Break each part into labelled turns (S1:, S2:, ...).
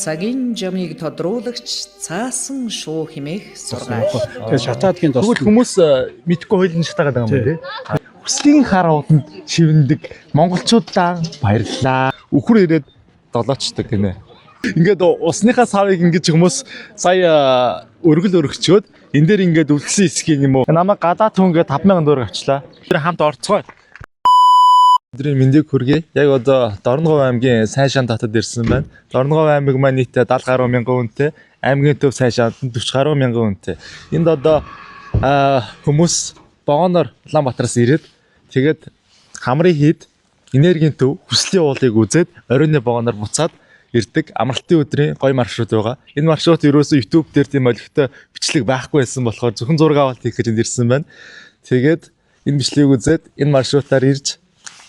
S1: Цагийн жамыг тодруулагч цаасан шуу хэмээх сургаал.
S2: Тэгээ шатаадгийн тос.
S3: Тэгвэл хүмүүс мэдхгүй хойлон шатаагаад байгаа юм байна тий. Хүслийн хар ууланд шивндэг монголчуудаа баярлалаа. Үхэр ирээд долоочдөг гинэ. Ингээд усныхаа савыг ингэж хүмүүс сая өргөл өргөчөөд энэ дээр ингээд үлдсэн хэсгийг юм уу намайг гадаад хүн ингээд 5,000 төгрөг авчлаа. Тэр хамт орцгоо. Өдрийн мэндийг хүргэе. Яг одоо Дорногов аймгийн сайн шан татад ирсэн байна. Дорногов аймаг маань нийтдээ 70 гаруй мянган хүнтэй, аймгийн төв сайн шанд 40 гаруй мянган хүнтэй. Энд одоо хүмүүс богоноор Улаанбаатараас ирээд тэгээд хамрын хід, энергийн төв, хүслийн уулыг үзээд оройны богоноор буцаад ирдэг амралтын өдрийн гоё маршрут байгаа. Энэ маршрут ерөөсөө YouTube дээр тийм олигтой бичлэг байхгүй байсан болохоор зөвхөн зураг авалт хийх гэж ирсэн байна. Тэгээд энэ бичлэгийг үзээд энэ маршрутаар ирж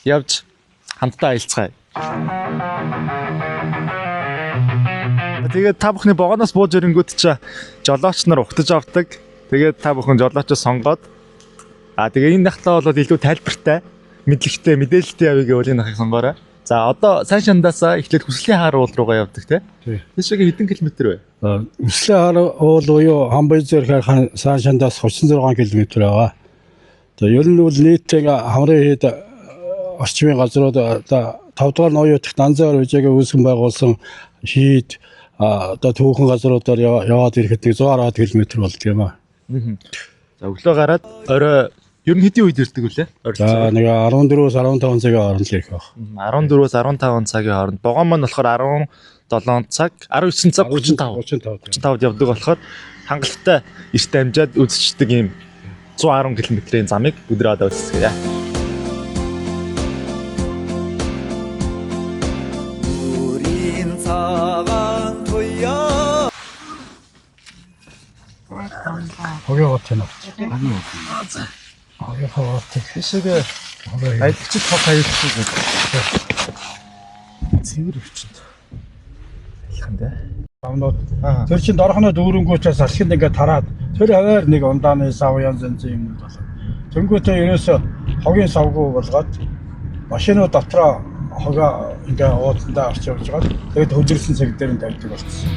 S3: явж хамтдаа аялцгаая. Тэгээд та бүхний богоноос бууж ирэнгүүт чи жолооч нар ухтаж авдаг. Тэгээд та бүхэн жолоочоо сонгоод тэгээ энэ нахтаа бол илүү тайлбартай, мэдлэгтэй, мэдээлэлтэй явъя гэвэл энэ нахыг сонгоорой. За одоо сайн шандаас эхлээд хүслийн хаар уул руугаа явдаг те. Тийшээ хэдэн километр вэ?
S2: Хүслийн хаар уул буюу Хамбай зэрэг сайн шандаас 36 км байгаа. За ер нь бол нийтээ хамрын хід орчмын газрууд одоо 5 дугаар ноёутх Данзаар үжигээ үүсгэн байгуулсан хід одоо түүхэн газруудаар яваад ирэхэд 160 км болдог юм аа.
S3: За өглөө гараад орой ер нь хэдийн үед ирдэг вүлээ?
S2: За нэг 14-өөс 15 цагийн хооронд л ирэх баг.
S3: 14-өөс 15 цагийн хооронд. Богоон маань болохоор 17 цаг, 19 цаг 35-д явдаг болохоор хангалттай эрт амжаад үзчихдэг ийм 110 км-ийн замыг өдрөд үзсгэе.
S2: Хогёот юм. Хогёот
S3: тийшээ аялалчид хот аюулгүй гэдэг. Цэвэр өвчөнд. Ялхандаа.
S2: Амнууд. Тэр чин дорхоноо дүүрэнгүүчээс алхинд ингээд тараад тэр хаваар нэг ундааны сав янз янзын юм болоо. Тэнгүүтээ ерөөсө хогийн савгүй болгоод машинууд дотроо хогоо ингээд уудандаа орч явж байгаа. Тэгээд хөдөлсөн цаг дээр нь тавьдаг болсон.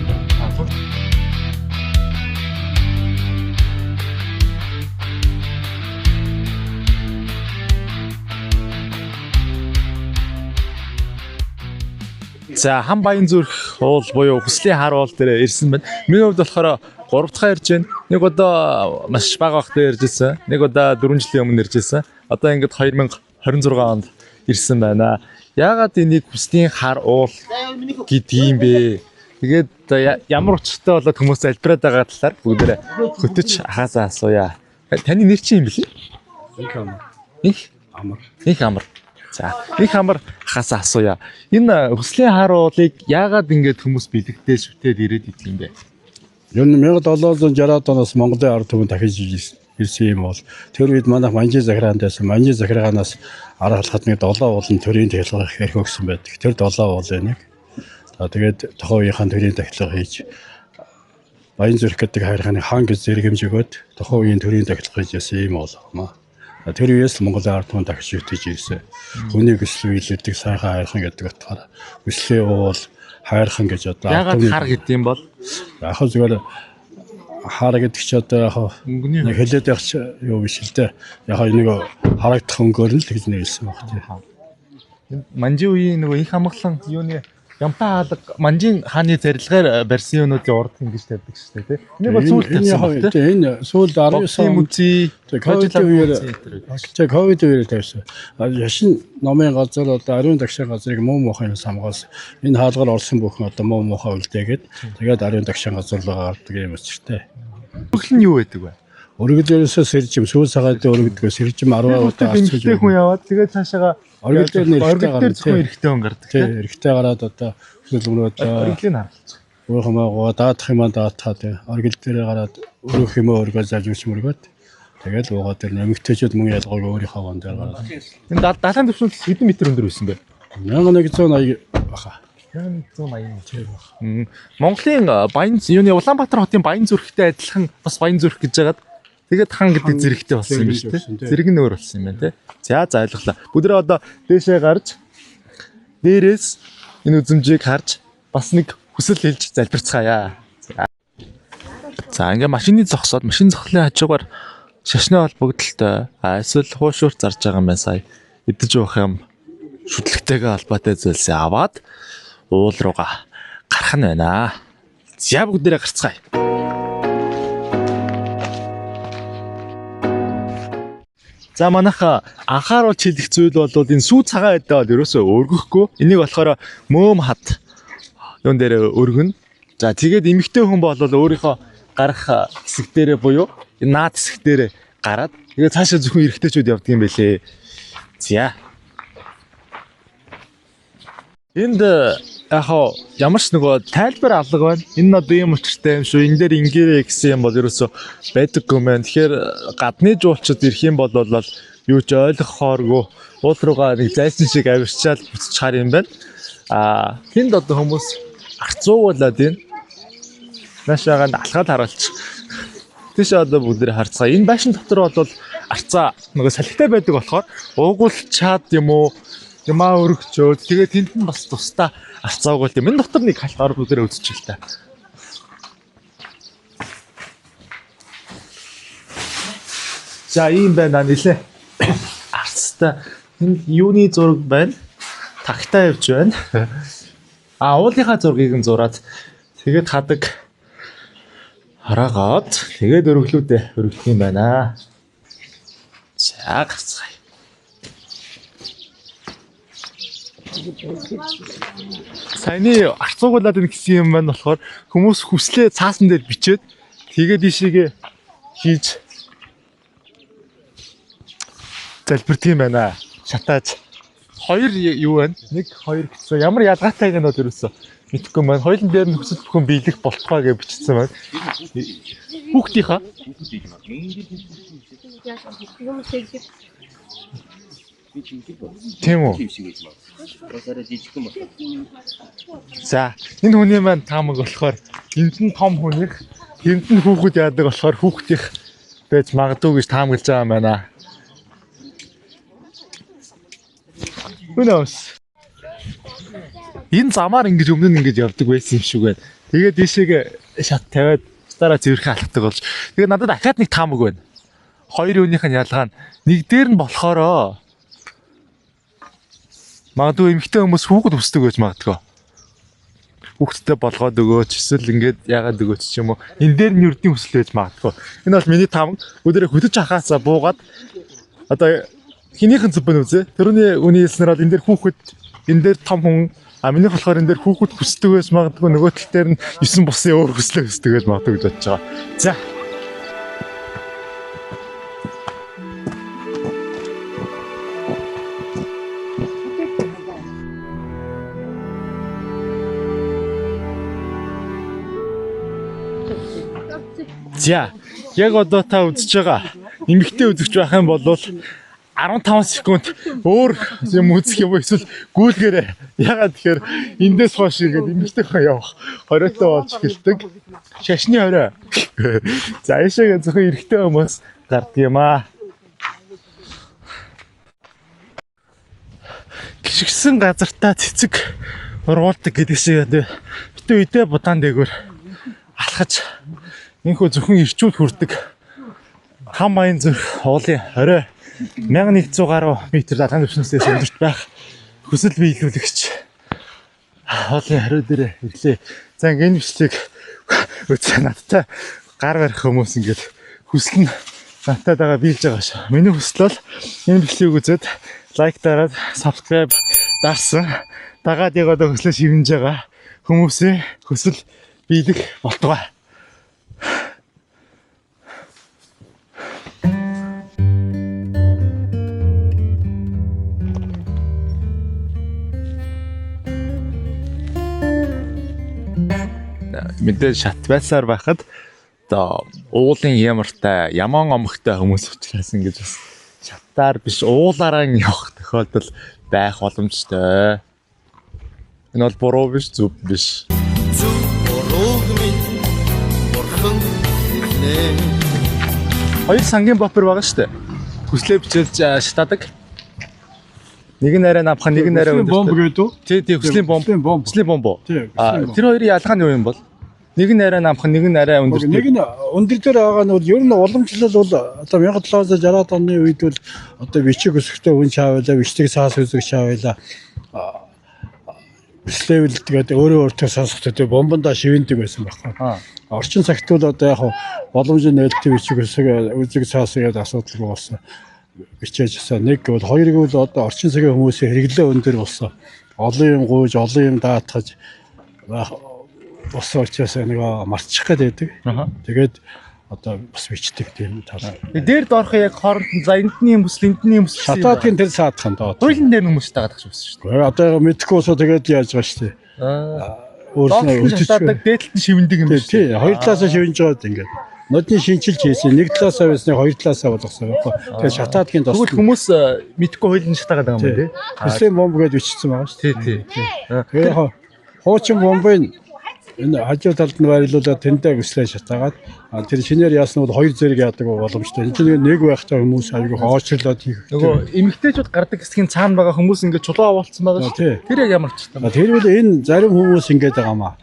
S3: За Хамбаян зүрх уул буюу хүслийн хар уул дээр ирсэн байна. Миний хувьд болохоор 3 дахь ирж байна. Нэг удаа маш бага багтаа ирж ирсэн. Нэг удаа 4 жилийн өмнө ирж ирсэн. Одоо ингээд 2026 онд ирсэн байна. Яагаад энийг хүслийн хар уул гэдэг юм бэ? Тэгээд ямар учиртай болоод хүмүүс залбираад байгаа талаар бүгдээрээ хөтөж хаасаа асууя. Таны нэр чинь юм бэлээ? Их амар. За, их амар хасаа асууя. Энэ хүслийн хар уулыг яагаад ингэж хүмүүс бэлэгдээ шүтээд ирээд идэг юм бэ?
S2: Ер нь 1760 оноос Монголын ард түмэнд дахиж ирсэн юм бол тэр үед манайх Манжи захираанаас Манжи захиргаанаас арга халахад нэг 7 уулын төрийн тахилга хэрэг өгсөн байдаг. Тэр 7 уулын нэг. За тэгээд тохиовынхаа төрийн тахилга хийж Баян зүрх гэдэг хайрханы хаан гэж зэрэг хэмжээгөөд тохиовын төрийн тахилга хийжсэн юм болоо. Тэр үеэс Монголын ард түмэнд дахиж өвтөж ирсэн. Хүний хүсэл үйлдэх сайхан хайрхан гэдэг утгаараа хүслийн уул хайрхан гэж одоо
S3: яагаад хар гэдэг юм бол
S2: яг хөө зүгээр хар гэдэг чи одоо яг нэг хэлээд явах юу биш л дээ. Яг нэг харагдах өнгөөр нь л гэж нэрсэн баг тийм.
S3: Манжи үеийн нөгөө их амгалан юуны Ямпаа хаалга Манжин хааны зарилгаар барьсан юмнуудын урд ингэж тавьдаг шүү дээ тийм. Энийг бол сүүлд тавьсан баг тийм.
S2: Энэ сүүлд 19
S3: музей
S2: ковид үеэр тавьсан. Яшин номын газар одоо ариун дагшин газрыг муу муухай хамгаалсан. Энэ хаалгаар орсон бүхэн одоо муу муухай үлдээгээд тэгээд ариун дагшин газар руу гардаг юм өчтэй.
S3: Өргөл нь юу байдаг вэ?
S2: Өргөлөөсөө сэржим сүүл сагаадын өргөдгөө сэржим 10 удаа
S3: арчиж хүн яваад тэгээд цаашаага
S2: оргил дээр
S3: эрэгтэй хүн гардаг
S2: тийм эрэгтэй гараад одоо хүсэл өмнөд
S3: оргилыг харалц.
S2: Өөрхөмөө даатах юм даатаад оргил дээр гараад өрөх юм өргөө залжууч мөргөөд тэгээд уугаад тэр нэмэгтэйчүүд мөн ялгаагүй өөрийнхөө ван дээр гараад.
S3: Энэ далайн төвшөнд хэдэн метр өндөр байсан бэ?
S2: 1180 баха.
S3: 1180 Монголын Баян юуны Улаанбаатар хотын Баян зүрхтэй адилхан бас Баян зүрх гэж жагаад тэгээд хан гэдэг зэрэгтэй болсон юм биш үү? Зэрэг нь өөр болсон юм байна те. За ойлголоо. Бүдрээ одоо дээшээ гарч дээрээс энэ үзмжийг харж бас нэг хүсэл хэлж залбирцгаая. За ингээ машины зогсоод машин зогслын хажуугаар шашны холбогдолтой эсвэл хуушуурт зарж байгаа юм байна сая. Идэж уух юм шүтлэгтэйгээ холбоотой зүйлсээ аваад уул руугаа гарах нь байна. За бүгдээрээ гарцгаая. За манайха анхааруулж хэлэх зүйл бол энэ сүү цагаан эдээ бол ерөөсөө өргөхгүй. Энийг болохоор мөөм хад юун дээр өргөнө. За тэгээд эмэгтэй хүн бол өөрийнхөө гарах хэсэг дээрээ буюу энэ наад хэсэг дээрээ гараад тэгээд цаашаа зөвхөн эрэгтэйчүүд явдаг юм байлээ. За. Энд ямар ч нөгөө тайлбар алга байна. Энэ нь одоо юм учиртай юм шүү. Энэ дээр ингээрэй гэсэн юм бол ерөөсөө байдаггүй мэн. Тэгэхээр гадны жуулчид ирэх юм бол юу ч ойлгохооргүй уул руугаа нэг зайсан шиг авирчаал буцаж хаар юм байна. Тэнд одоо хүмүүс арцуугуулаад байна. Наашаага алхаад харуулчих. Тийш одоо бүгдээ харцгаа. Энэ байшин дотор бол арцаа нөгөө салхитай байдаг болохоор уугуулчаад юм уу ямаа өргөчөөд тэгээд тэнд нь бас тусдаа арцаагүй юм. Энэ дотор нэг халт ор бүгдээ үзчихэл та. За ийм байна нэлээ. Арцтай энд юуны зураг байна? Тагтаа явж байна. Уулынхаа зургийг нь зураад тэгээд хадаг хараагаад тэгээд өргөлүүдээ өргөх юм байна. За гарцгаая. Саяны арцуугуулаад ин гэсэн юм байна болохоор хүмүүс хүслээ цаасан дээр бичээд тэгээд ишигээ хийж залбирдаг юм байна. Шатааж хоёр юу байна? Нэг хоёр гэсэн ямар ялгаатай юм бол ерөөсөө мэдхгүй маань. Хоёулын дээр нь хүсэл бүхэн биелэх болтгоо гэж бичсэн байна. Хүүхдийнхаа тийм үү? За энэ хүний маань таамаг болохоор энд нь том хүнийх, энд нь хүүхэд яадаг болохоор хүүхдийнх байж магадгүй гэж таамаглаж байгаа юм байна. Үнэс. Энэ замаар ингэж өмнө нь ингэж явдаг байсан юм шиг байна. Тэгээд дээшээгээ шат тавиад дараа зэвэрхэн алхдаг болж. Тэгээд надад дахиад нэг таамаг байна. Хоёр юуных нь ялгаа нь нэг дээр нь болохоороо магадгүй эмэгтэй хүмүүс хүүхэд өсдөг гэж магадгүй. Хүүхэдтэй болгоод өгөөч эсвэл ингээд яагаад өгөөч ч юм уу. Энэ дээр нь ердийн хүсэл байж магадгүй. Энэ бол миний таамаг. Өдөрөө хөдөж ахаасаа буугаад одоо хинийхэн зүбэн үзээ. Тэрний үний хэлснээр бол энэ дээр хүүхэд, энэ дээр том хүн, минийх болохоор энэ дээр хүүхэд хүсдэг байж магадгүй. Нөгөө тал дээр нь 9 бусын өөр хүслээ хүсдэг байж магадгүй гэж бодож байгаа. За. За, яг одоо та үзэж байгаа эмэгтэй үзэгч байх юм бол 15 секунд өөр юм үзэх юм эсвэл гүйлгээрээ. Ягаад тэгэхээр эндээс хойш игээд эмэгтэй хаа явах хориотой болж эхэлдэг. Шашны хорой. За, яшаагаа зөвхөн эрэгтэй хүмүүс гардаг юм аа. Гიშгсэн газартаа цэцэг ургуулдаг гэдэг шиг битүү үдээ будаан дээгүүр алхаж инхүү зөвхөн ирчүүд хүрдэг хам маян зүрх уулын хорой 1100 гаруй метр далайн түвшнээс өндөрт байх хүсэл биелүүлэгч уулын хорой дээр ирлээ. За энэ бичлэг үзээ надтай гар барих хүмүүс ингээд хүсэл нь надтай байгаа биелж байгаа шүү. Миний хүсэл бол энэ бичлэгийг үзээд лайк дараад subscribe дарсан дагаад яг одоо хүслээ шивнэж байгаа хүмүүсийн хүсэл биелэх болтугай. Мэдээ шат байсаар байхад одоо уулын ямартай яман омогтой хүмүүс учраас ингэж бас шатаар биш уулаараа явах тохиолдол байх боломжтой. Энэ бол буруу биш, зөв биш. Зөв буруу минь бурхан нэ. Хоёр сангийн бопер байгаа шүү дээ. Хүслээ бичиж шатаадаг. Нэг нь арай намхан, нэг нь арай
S2: бомб гэдэг үү?
S3: Тий, хүслийн бомб. Хүслийн бомб уу?
S2: Тий.
S3: Тэр хоёрын ялгаа нь юу юм бол? Нэг нь арай намхан, нэг нь арай өндөр.
S2: Нэг нь өндөр дээр байгаа нь бол ер нь уламжлал бол одоо 1760 оны үед бол одоо бичиг өсгөхтэй хүн чаавлаа, бичиг саас үзэг чаавлаа. Слевел тэгээд өөрөө өөртөө сонсохтой бомбондоо шивэндэг байсан байхгүй. Орчин цагт бол одоо яг боломжийн нээлттэй бичиг үзэг цаас гэдэг асуудал болсон. Бичээжсэн нэг бол хоёрыг бол одоо орчин цагийн хүмүүсийн хэрэглээ өндөр болсон. Олон юм гуйж, олон юм даатгаж болсон учраас нэг мартчих гээд байдаг. Тэгээд одоо бас бичдэг тийм тал.
S3: Дээр доорхоо яг хооронд за эндний юм бүс, эндний юм бүс.
S2: Шатаадгийн тэр саадхан доо.
S3: Хуулийн дээр хүмүүстэй байгаа гэж байна шүү дээ.
S2: Одоо мэдэхгүй усаа тэгээд яаж байгаа шүү дээ. Өөрснөө
S3: шатаадаг дээдлэн шивэндэг юм
S2: шүү. Тий, хоёр талаасаа шивэнж байгаад ингээд. Нодны шинжилж хийсэн нэг талаасаа байсныг хоёр талаасаа болгосон байхгүй. Тэгээд шатаадгийн тос.
S3: Тэгвэл хүмүүс мэдэхгүй хуулийн шатаагаад байгаа юм байна тий.
S2: Хүслийн бомб гэж бичсэн байгаа шүү
S3: дээ. Тий.
S2: Тэгээд хуучин бомбын энэ хажуу талд нь байрлуулаад тэндээ хүслээ шатаагаад тэр шинээр яасан бол хоёр зэрэг яадаг боломжтой. Энэ чинь нэг байхтай хүмүүс аягүй хоочлоод хийх.
S3: Нөгөө эмэгтэйчүүд гардаг хэсгийн цаана байгаа хүмүүс ингээд чулуу авуулсан байгаа шүү. Тэр яг ямар ч юм.
S2: Тэр үл энэ зарим хүмүүс ингээд байгаа маа.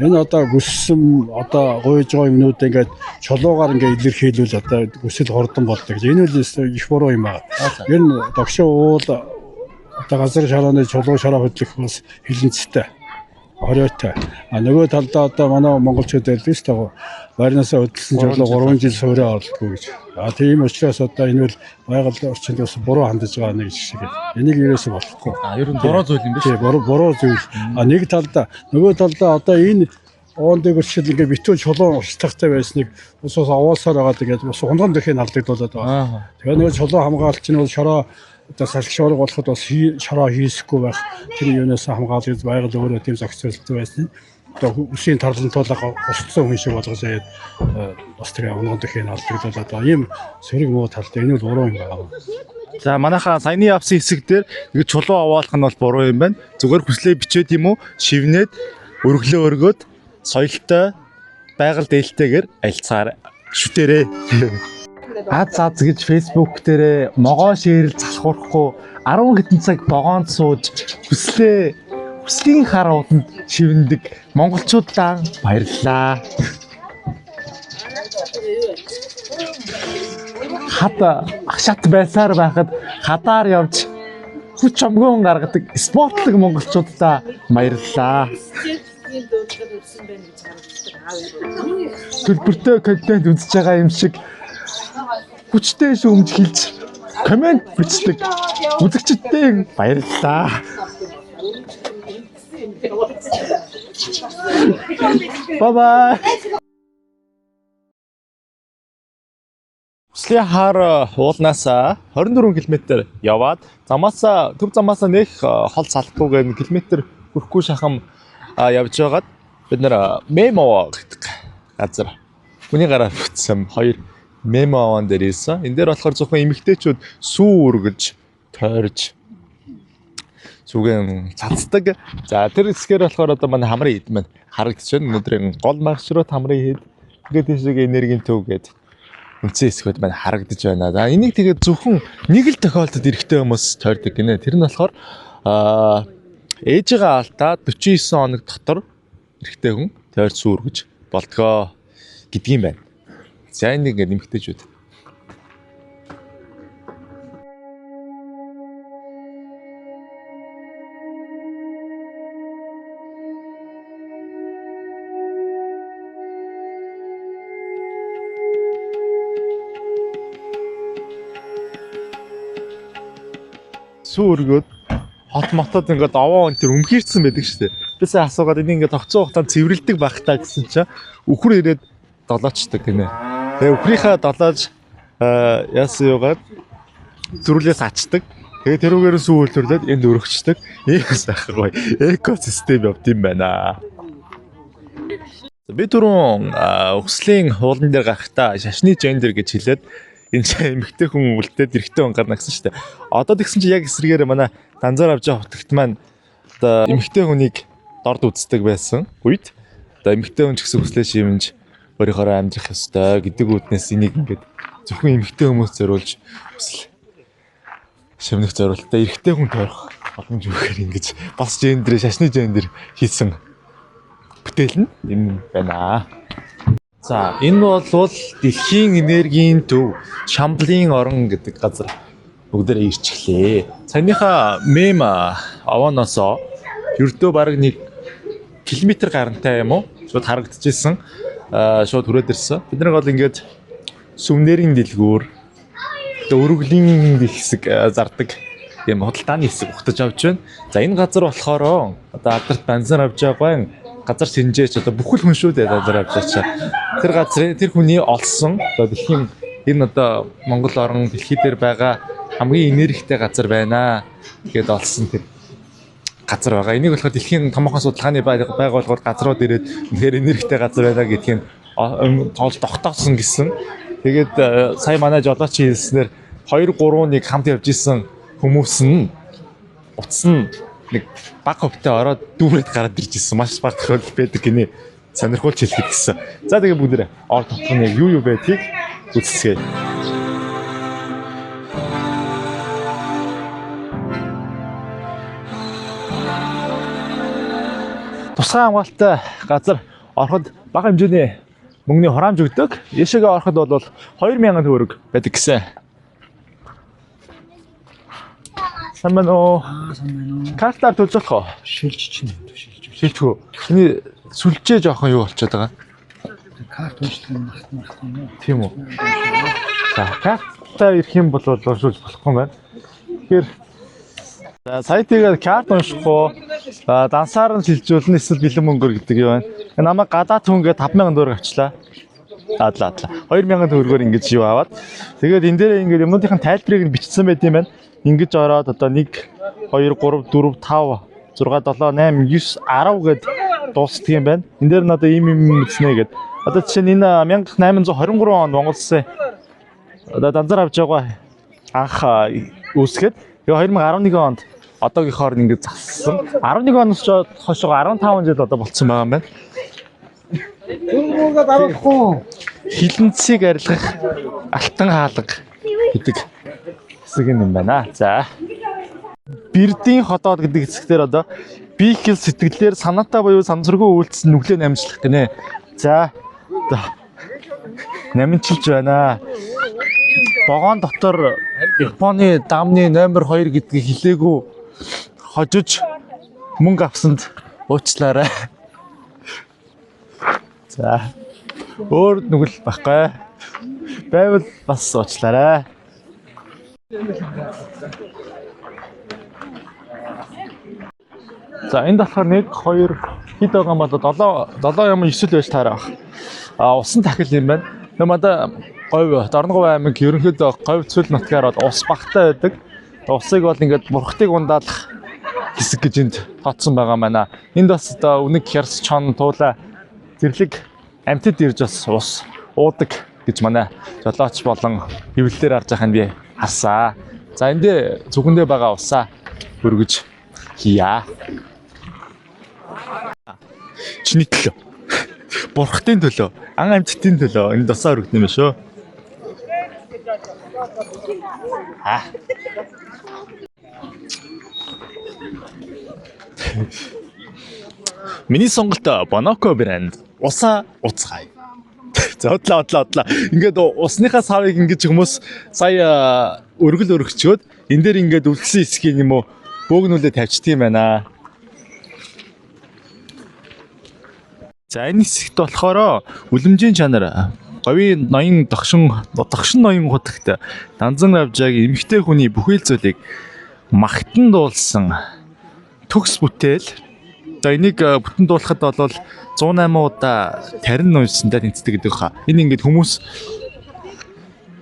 S2: Энэ одоо гүссэн одоо гуйж байгаа юмнууд ингээд чулуугаар ингээд илэрхийлүүл одоо гүсэл хордон болдог. Энэ үл их буруу юм аа. Ер нь догшоо уул одоо газар шарооны чулуу шараа хөдлөх бас хилэнцтэй. Оройтой. Нөгөө талдаа одоо манай монголчууд хэлдэг шүү дээ. Байрнаасаа хөдөлсөн чулуу 3 жил суурай орлохгүй гэж. Тийм учраас одоо энэ бол байгаль орчинд бас буруу хандаж байгаа нэг шиг. Энийг ерөөсөө болохгүй.
S3: Ер нь буруу зүйл юм биш.
S2: Тийм буруу зүйл. Нэг талдаа нөгөө талдаа одоо энэ оон дэгэрчл ингээ битүүл чулуу устгахтай байсныг усаас овоолсоор байгаа тэгээд бас хунгам дэхийг алдагдуулаад байгаа. Тэгээ нөгөө чулуу хамгаалч нь бол шороо одоо салхи шуурга болоход бас шороо хийсэхгүй байх тэр юунаас хамгаалж байгаль өөрөө тийм зохицуулалт байсан. Одоо үсгийн тарлантуулга устсан хүн шиг болгож яад бас тэр унган дэхийг алдагдуулаад байгаа. Ийм сөрөг муу талтай энэ бол буруу юм байна.
S3: За манайхаа саяны авсан хэсэг дээр нэг чулуу овоолох нь бол буруу юм байна. Зүгээр хүслээ бичээд юм уу шивнээд өргөлөө өргөөд соёлтой байгаль дээлтэйгээр альцаар шүтээрээ. Аз гэж фэйсбүүк дээр могоо шеэрл залхуурахгүй 10 хэдэн цаг богоонд сууж хүслийн хар ууданд шивэндэг монголчуудаа баярлалаа. Хат байсаар байхад хадаар явж хүч амгуун гаргадаг спортлог монголчуудаа баярлалаа. Төлбөртэй контент үзэж байгаа юм шиг хүчтэй шүүмж хэлж комент бичдэг үзэгчдээ баярлалаа. Бай. Хүслийн хар уулнаас 24 км яваад төв замаасаа нэг хол салхгүйгээр километр хүрэхгүй шахам явж байгаад бид нэр мемо гэдэг газар хүний гараар бүтсэн хоёр мемо аван дээр ийсэн. Энэ дээр болохоор зөвхөн эмэгтэйчүүд сүү үргэж, тойрж зүгэн цацдаг. За тэр хэсгээр болохоор одоо манай хамрын хэд маань харагдаж байна. Өнөөдрийн гол маршрут хамрын хэд. Тэгээд тийшээ энергийн төв гэдэг үнцэн хэсгүүд маань харагдаж байна. За энийг тэгээд зөвхөн нэг л тохиолдолд эрэгтэй хүмүүс тойрдог гинэ. Тэр нь болохоор ээжигээ алдаа 49 хоног дотор эрэгтэй хүн тойрч сүү үргэж болдгоо гэдгийм байна. За энийг ингээд нэмэгтэйчүүд. Сүргөд хот мотод ингээд овоо энэ төр өмхийрсэн байдаг шүү дээ. Бисээ асуугаад энийг ингээд тогтсон хугацаанд цэвэрлдэг байх таа гэсэн чинь үхэр ирээд долоочдаг гинэ. Тэгээ үхрийнхаа долоож яасан юугаад зүрхлээс ачдаг. Тэгээ тэрүүгээр сүү хөлтөрлөөд энд өргөчдөг. Ийм сайхан экосистем явд юм байна. Би түрүүн хүслийн хуулан дээр гарахтаа шашны гендер гэж хэлээд энэ чинь эмэгтэй хүн үлдээд эрэгтэй хүн гарна гэсэн шүү дээ. Одоо тэгсэн чинь яг эсрэгээр манай данзаар авч байгаа хотогт маань одоо эмэгтэй хүнийг дорд үздэг байсан үед одоо эмэгтэй хүн ч гэсэн хүслээ шивэнж өөрийнхөө амьдрах ёстой гэдэг үүднээс энийг ингээд зөвхөн эмэгтэй хүмүүс зориулж хүсэл шивнэх зорилттой эрэгтэй хүн тойрох боломж өгөхөр ингэж бас гендер, шашны гендер хийсэн бүтээл нь юм байна. За энэ бол дэлхийн энергийн төв Шамблын орон гэдэг газар бүгдээрээ ирчихлээ. Саяныхаа мем авааноосоо ердөө бараг 1 км гарантай юм уу? Шууд харагдчихсэн. Шууд хүрээд ирсэн. Бид нар бол ингээд сүмнэрийн дэлгүүр өргөлийн хэсэг зардаг тийм худалдааны хэсэг ухтаж авч байна. За энэ газар болохоор одоо алдарт бензин авч байгаа газар сэнжээч одоо бүхэл хүн шүү дээ газар авч чаа. Тэр газрын тэр хүний олсон одоо дэлхийн энэ одоо Монгол орн дэлхий дээр байгаа хамгийн энергитэй газар байна гэдээ олсон тэр газар байгаа. Энийг болохоор дэлхийн томоохон судалгааны байгууллагууд газрууд ирээд үнэхээр энергитэй газар байна гэдгийг тоол тогтоосон гэсэн. Тэгээд сая манай жолооч хэлснээр 2-3-1 хамт явж исэн хүмүүс нь утас нь нэг баг хөвтэй ороод дүүрээд гараад ирж исэн. Маш баг тохиолдол байдаг гинэ. Сонирхолж хэлэх гэсэн. За тэгээд бүгдээ ор дотор нь яг юу байдгийг үзсгээ. Тусгай хамгаалалттай газар ороход бага хэмжээний мөнгөний хураамж өгдөг. Ийшээгээ ороход бол 2000 төгрөг байдаг гэсэн. Сайн байна уу?
S2: Сайн байна уу?
S3: Картаар төлж болох уу?
S2: Шилж чинь шилж.
S3: Шилжгүй. Миний сүлжээ жоохон юу болчиход байгаа.
S2: Карт уншдаг юм байна.
S3: Тийм үү? За, картаа ирэх юм бол уншуулж болохгүй байна. Тэгэхээр сайтыг карт уншихгүй дансаар нь шилжүүлнэ эсвэл бэлэн мөнгөөр гэдэг юм байна. Намайг гадаад хүнгээ 5000 төгрөг авчлаа. Аадлаа. 2000 төгрөгөөр ингэж юу аваад тэгээд энэ дээр ингээд юмнуудын тайлбарыг нь бичсэн байт юм байна. Ингэж ороод одоо 1 2 3 4 5 6 7 8 9 10 гэд дуусдаг юм байна. Энэ дээр нь одоо ийм мэдснэ гэд. Одоо жишээ нь энэ 1823 онд Монгол улсын одоо данзар авч байгаа анх үүсгэхэд 2011 онд одоогийнхоор ингэж зассан. 11 оноос хойшоо 15 жил одоо болцсон байгаа юм байна.
S2: Дөрвөгөө дарахгүй.
S3: Хилэнцгийг арилгах алтан хаалга гэдэг хэсэг юм байна. За. Бэрдийн ходоод гэдэг хэсгээр одоо би их сэтгэлээр санаатай буюу санамсаргүй үйлдэлсэн нүглээ намжлах гинэ. За. Намжлж байна. Богоон дотор Японы дамны номер 2 гэдгийг хэлээгүй хожиж мөнгө авсанд уучлаарай. За. Өөр нүгэл байхгүй. Байвал бас уучлаарай. За энд болохоор 1 2 хэд байгаа юм бол 7 юм 9 л байж таарах. Усан тахил юм байна. Намада говь Дорноговь аймаг ерөнхийдөө говь цөл нутгаар бол ус багтай байдаг. Усыг бол ингээд бурхтыг ундаалах хэсэг гэж энд тооцсон байгаа байна. Энд бас одоо үнэг хярс чон туулаа зэрлэг амьтад ирж бас ус уудаг гэж манай жолооч болон хэвлэлээр харж байхад би харсаа. За эндээ зүгэндээ байгаа усаа өргөж хийя. Чиний төлөө. Бурхтын төлөө, ан амьтдын төлөө энэ досоо өргөдөн юм шүү. Миний сонголт Bonoco брэнд усаа уцгай. За одлоо. Ингээд усныхаа савыг ингэж хүмүүс сая өргөл өргөчөөд энэ дээр ингээд үлдсэн хэсгийг юм уу бөөгнүүлээ тавьчихдаг юм байна. За энэ хэсэгт болохоор үлэмжийн чанар говийн ноён догшин ноён хутагт данзан авжааг эмхтэй хүний бүхэл зүйлийг магтан дуулсан төгс бүтээл. За энийг бүтэн дуулахад бол 108 удаа тарин уншсандаа тэнцдэг гэдэг хаа. Энэ ингээд хүмүүс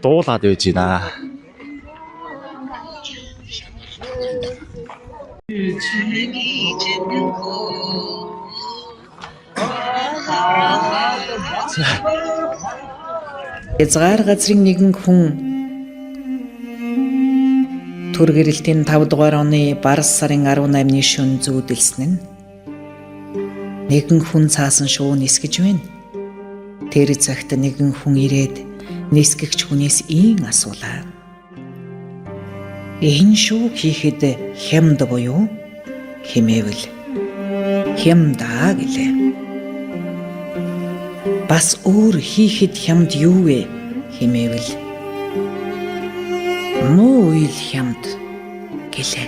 S3: дуулаад байж байна.
S1: Хязгаар газрын нэгэн хүн төр гэрэлтийн 5 дугаар оны Барс сарын 18-ны шөнө зүүдэлсэн нь нэгэн хүн цаасан шуу нисгэж байна. Тэр цагт нэгэн хүн ирээд нисгэгч хүнээс ийн асуулаа. Ийн шүү хийхэд хямд буюу хэмээвэл хямдаа гэлээ. Бас өөр хийхэд хямд юу вэ хэмээвэл муу үйл хямд гэлээ.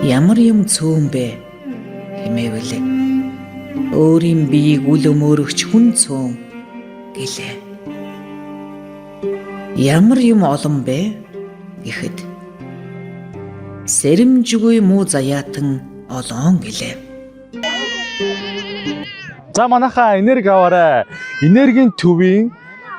S1: Ямар юм цөөн бэ хэмээвэл өөрийн биеийг үл өмөөрөгч хүн цөөн гэлээ. Ямар юм олон бэ гэхэд сэрэмжгүй муу заяатан олон гэлээ.
S3: За манайхаа энерги аваарай. Энергийн төвийн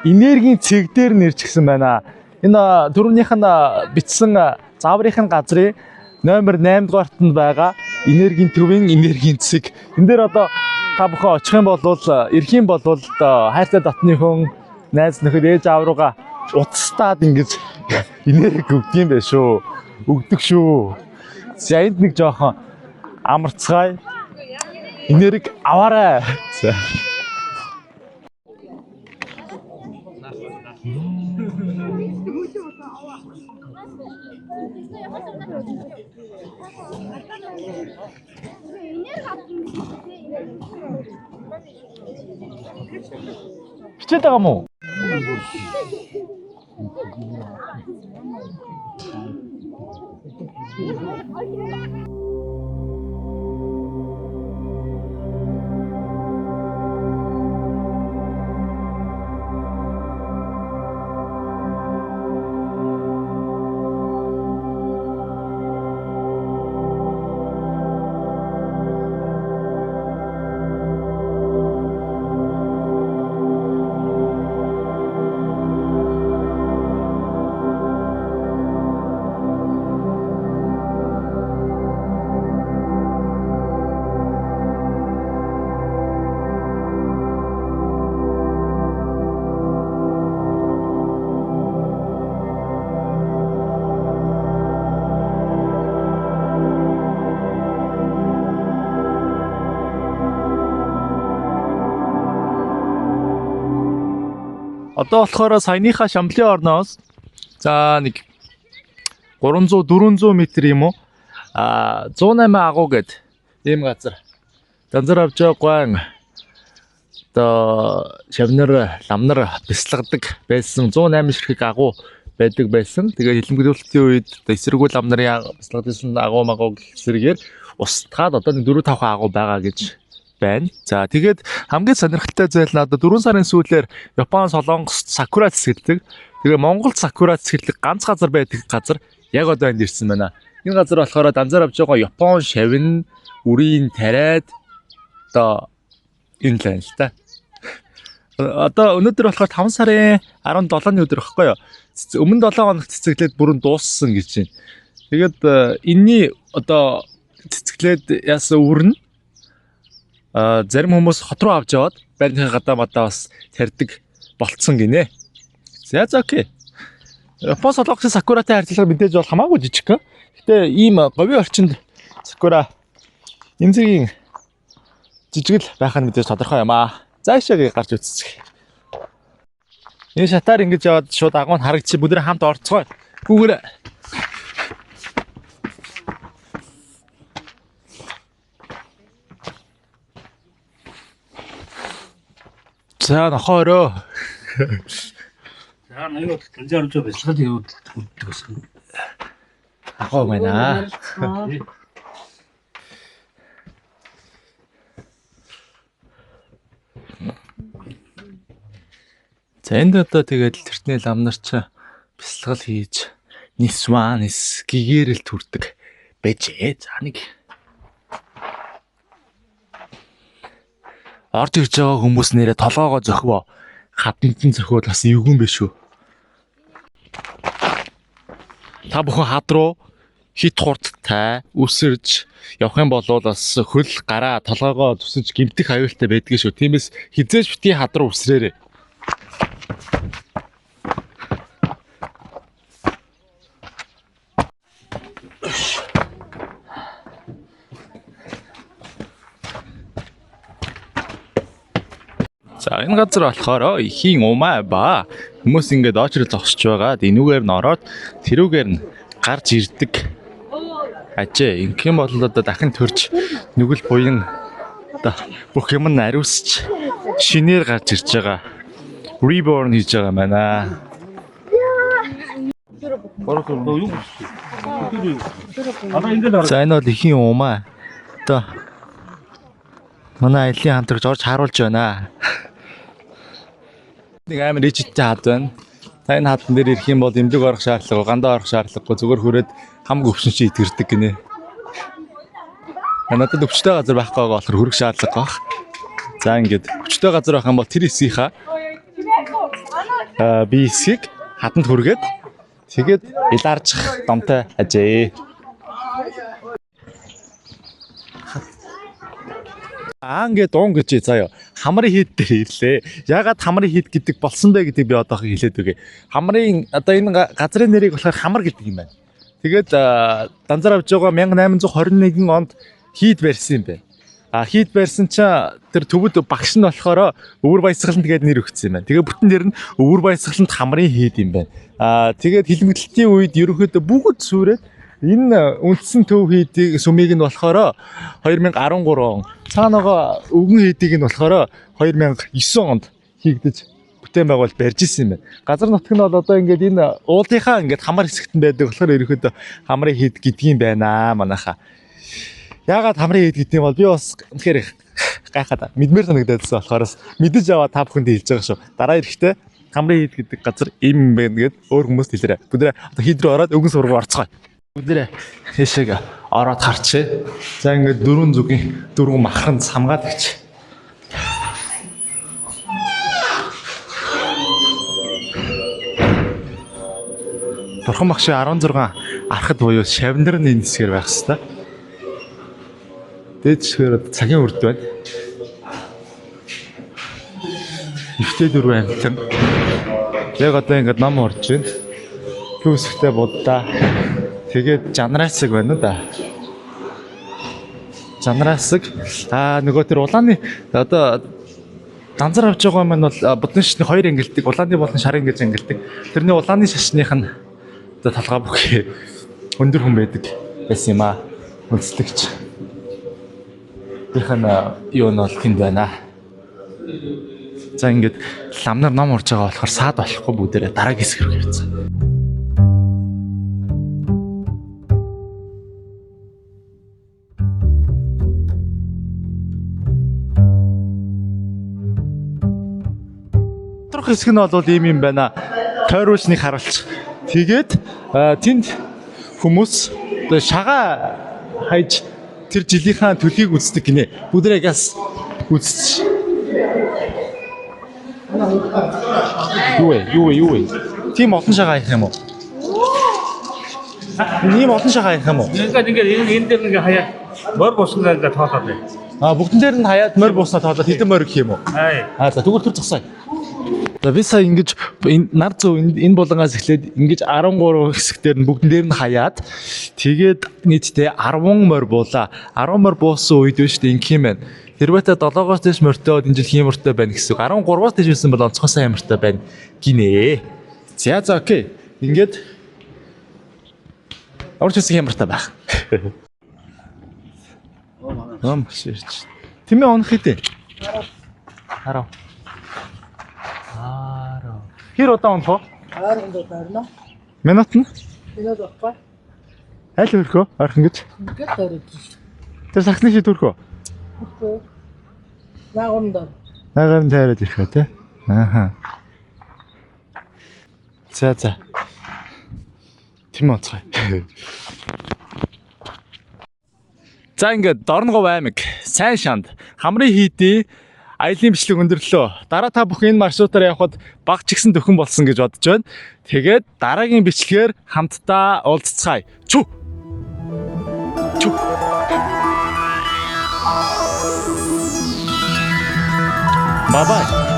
S3: энергийн цэг дээр нэрчгсэн байна. Энэ түрүүнийх нь бичсэн зааврынх нь газрын номер 8 дугаартанд байгаа энергийн төвийн энергийн цэг. Энд дээр одоо та бүхэн очих юм бол ирэх юм бол хайртай дотны хүн найз нөхөд ээж аав руугаа утастаад ингэж энерги өгдөг юм байна шүү. Өгдөг шүү. За энд нэг жоохон амарцгаая. Энерги аваарай. За. Бичээд байгаа мó? Одоо болохоор саяныхаа Шамблын орноос за нэг 300 400 м юм уу 108 агуу гэд ийм газар данзар авч байгаагүй одоо шавнар ламнар бясалгадаг байсан 108 ширхэг агуу байдаг байсан. Тэгээд хилэмжлүүлэлтийн үед одоо эсэргүүл ламнарын бясалгадсан агуу магуу эсрэгээр устгаад одоо нэг 4 5 агуу байгаа гэж байна. За тэгээд хамгийн сонирхолтой зүйл нь одоо 4 сарын сүүлээр Япон Солонгост сакура цэцгэлдэг. Тэгээ Монголд сакура цэцгэлдэг ганц газар байдаг газар яг одоо энд ирсэн байна. Энэ газар болохоор данзаар авч байгаа Япон шавин үрийн тариад одоо энэ л байна л та. Одоо өнөөдөр болохоор 5 сарын 17-ны өдөр баггүй юу? Өмнө 7 хоног цэцгэлээд бүрэн дууссан гэж байна. Тэгээд энэний одоо цэцгэлээд яасан үрнэ зарим хүмүүс хот руу авч яваад байрны гадаа мадаа бас тарьдаг болцсон гинэ. За окей. Япон Солонгосын сакуратай харьцуулахад мэдээж бол хамаагүй жижиг. Гэтэ ийм говийн орчинд сакура энэ зэргийн жижиг л байх нь мэдээж тодорхой юм аа. Заашаа гарч үцсэх. Энэ шатаар ингэж яваад шууд агуу нь харагдчих бүдэр хамт орцгоо. Гүүгэр. За нохоороо.
S4: За аюу танзаарж бясалгал явуулдаг гэсэн.
S3: Агуу байна. За энд одоо тэгээд тэртний ламнарч бясалгал хийж нис гэгээрэл түрдэг байжээ. За нэг орж ирж байгаа хүмүүс нэрээ толгоогоо зөхвөө хаднтан зөхвөл бас эвгүй юм биш үү? Та бүхэн хад руу хит хурдтай үсэрж явах юм бол бас хөл гараа толгоогоо зүсэж гимтэх аюултай байдгийг шүү. Тиймээс хизээж бити хад руу үсрээрээ. За энэ газар болохоор ихийн умаа ба хүмүүс ингээд очрол зогсож байгаад энүүгээр нь ороод тэрүүгээр нь гарч ирдэг. Ажээ ингэм бол одоо дахин төрж нүгэл буян одоо бүх юм нь ариусч шинээр гарч ирж байгаа. Reborn хийж байгаа байна. За энэ бол ихийн умаа. Одоо манай аялын хамтрагч орж харуулж байна. Нэг амар ичтэй хад байна. Та энэ хатан дээр ирэх юм бол эмнэлэг орох шаардлагагүй, гандаа орох шаардлагагүй, зүгээр хүрээд хамаг өвчин чи итгэрдэг гинэ. Надад өвчтэй газар байхгүй байгаа болохоор хүрэх шаардлага баг. За ингээд өвчтэй газар байх юм бол тэр хэсгийнхаа би хэсгийг хатанд хүргээд тэгээд илаарчих домтой ажээ. Ингээд дуун гэж заяа. Хамрын хийд дээр ирлээ. Ягаад хамрын хийд гэдэг болсон бэ гэдэг би одоо хэлээд үгээ. Хамрын одоо энэ газрын нэрийг болохоор хамар гэдэг юм байна. Тэгээд данзар авж байгаа 1821 онд хийд барьсан юм байна. Хийд барьсан чинь тэр төвд багш нь болохоор өвөр баясгалант гэдэг нэр өгсөн юм байна. Тэгээд бүтэн дээр нь өвөр баясгалант хамрын хийд юм байна. Тэгээд хилмиглэлтийн үед ерөнхийдөө бүгд сүрээд энэ үндсэн төв хийдийг сүмийг нь болохоор 2013 он, цаанаага өвгөн хийдийг нь болохоор 2009 онд хийгдэж бүтээн байгуулалт барьж исэн юм байна. Газар нутг нь бол одоо ингээд энэ уулынхаа ингээд хамар хэсэгт нь байдаг болохоор ерөнхийдөө хамрын хийд гэдгийм байна манайхаа. Яагаад хамрын хийд гэдэг юм бол би бас үнэхээр гайхаад мэдмээр санагдадсан болохоос мэдэж аваа та бүхэнд хэлж байгаа шүү. Дараа ирэхдээ хамрын хийд гэдэг газар ийм байна гэд өөр хүмүүст хэлээрэй. Бүгдээ одоо хийд рүү ороод өвгөн сургууль орцгоё. Бүгдээ хэшээг ороод харчээ. За ингээд дөрвөн зүгийн дөрвөн махранд хамгаад өгч. Бурхан багшийн 16 архад буюу шавнар нь энэ хэсгээр байх хэвээр. Дээд хэсгээр цагийн үрд байна. Ихтэй дөрвөн амтан. Яг одоо ингээд ном орж байна. Плюсхтэй будда. Тэгээд жанраасаг байна уу да. Жанраасаг нөгөө тэр улааны одоо данзар авч байгаа маань бол будны шашны хоёр ангилдаг, улааны болон шарын гэж ангилдаг. Тэрний улааны шашных нь одоо талгаа бүхий өндөр хүн байдаг байсан юм аа. Үндэслэгч. Тэрхэн юу нь бол тэнд байна. За ингээд ламнар ном урж байгаа болохоор саад болохгүй бүгдээрээ дараагийн хэсэг рүү явцгаа. Хэсэг нь бол ийм юм байна. Тойруулсныг харуулж. Тэгээд тэнд хүмүүс шагаа хайж тэр жилийнхаа төлгийг үздэг гинэ. Бүгдээ газ үзчих. Юу вэ? Тийм олон шагаа хайх юм уу? Ийм олон шагаа хайх юм уу?
S4: Ингээд энэ дээр ингээ хаяа мөр босгоноо ингээ тоолоод байна.
S3: Бүгдэн дээр нь хаяад морь бууснаа тоолоод хэдэн морь гэх юм уу? За тэгвэл тэр зогсоё. За би сая ингэж нар зүү энэ булангаас эхлээд ингэж 13 хэсгээр нь бүгдэн дээр нь хаяад тэгээд нийтдээ 10 морь буулаа. 10 морь буусан үед биш үү ингэх юм байна. Хэрвээ та 7-оос дээш морьтой энэ жил хиймэртэй байна гэсэн үг. 13-аас дээш байсан бол онцгой хямртай байна гинэ. За окей. Ингээд орч хэсэг хямртай байх. Ширч. Тэмээ унах хэдэ? 10. Хэр удаа унах вэ?
S5: 10 минут орно.
S3: Минут нь?
S5: Минут баггүй.
S3: Аль хөрхөө? Архан гэж.
S5: Ингээд орж.
S3: Тэр сахны шид хөрхөө?
S5: Үгүй. Наагамд.
S3: Наагамд тайраад ирэх үү те? Ааха. За. Тэм онцгой. За ингээд Дорногов аймаг сайн шанд хамрын хийдий аялын бичлэг өндөрлөө. Дараа та бүхэн энэ маршрутаар явхад баг ч ихсэн төхөн болсон гэж бодож байна. Тэгээд дараагийн бичлэгээр хамтдаа уулзцгаая. Чү. Bye bye.